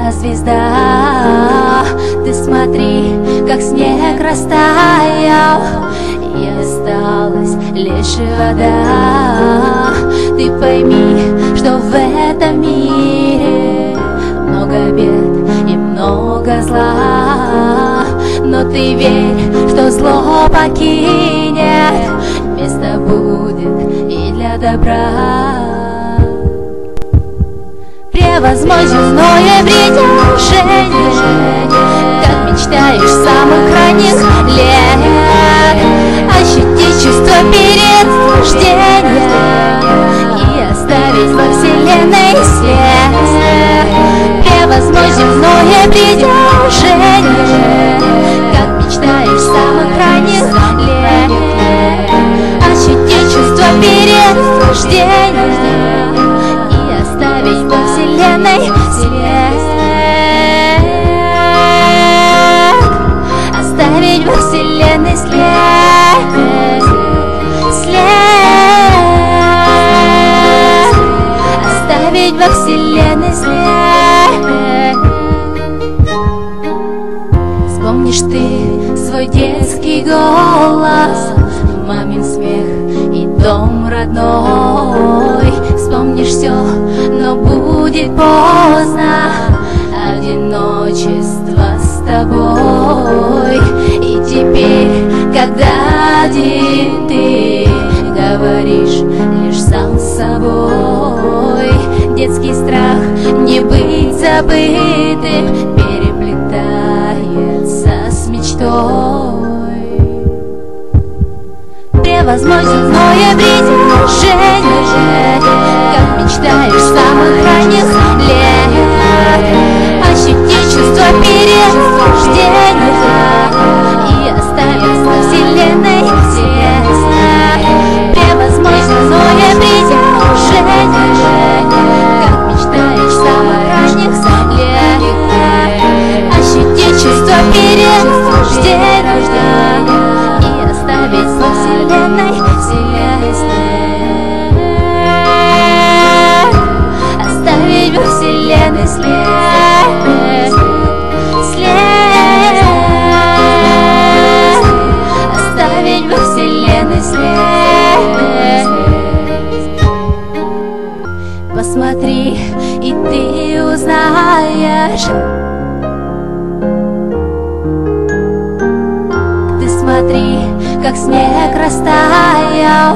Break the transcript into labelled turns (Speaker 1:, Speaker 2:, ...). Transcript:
Speaker 1: я звезда. Ты смотри, как снег растаял, и осталась лишь вода. Ты пойми, что в этом мире много бед и много зла, но ты верь, что зло покинет, место будет и для добра. Превозмочь земное притяжение, как мечтаешь с самых ранних лет, ощутить чувство перерождения и оставить во вселенной след. Превозмочь земное притяжение, как мечтаешь с самых ранних лет, ощутить чувство перерождения и оставить во вселенной след. Оставить во вселенной след. Оставить во вселенной след. Вспомнишь ты свой детский голос, мамин смех и дом родной. Вспомнишь все, но будет поздно, одиночество с тобой. И теперь, когда один ты говоришь лишь сам с собой, детский страх не быть забытым переплетается с мечтой. Превозмочь земное притяжение, как мечтаешь с самых ранних лет, ощутить чувство перерождения и оставить во вселенной след. Превозмочь земное притяжение, как мечтаешь с самых ранних лет, ощутить чувство перерождения и оставить во вселенной след. Оставить во вселенной след. След. Оставить во вселенной след. Посмотри, и ты узнаешь. Ты смотри, как снег растаял,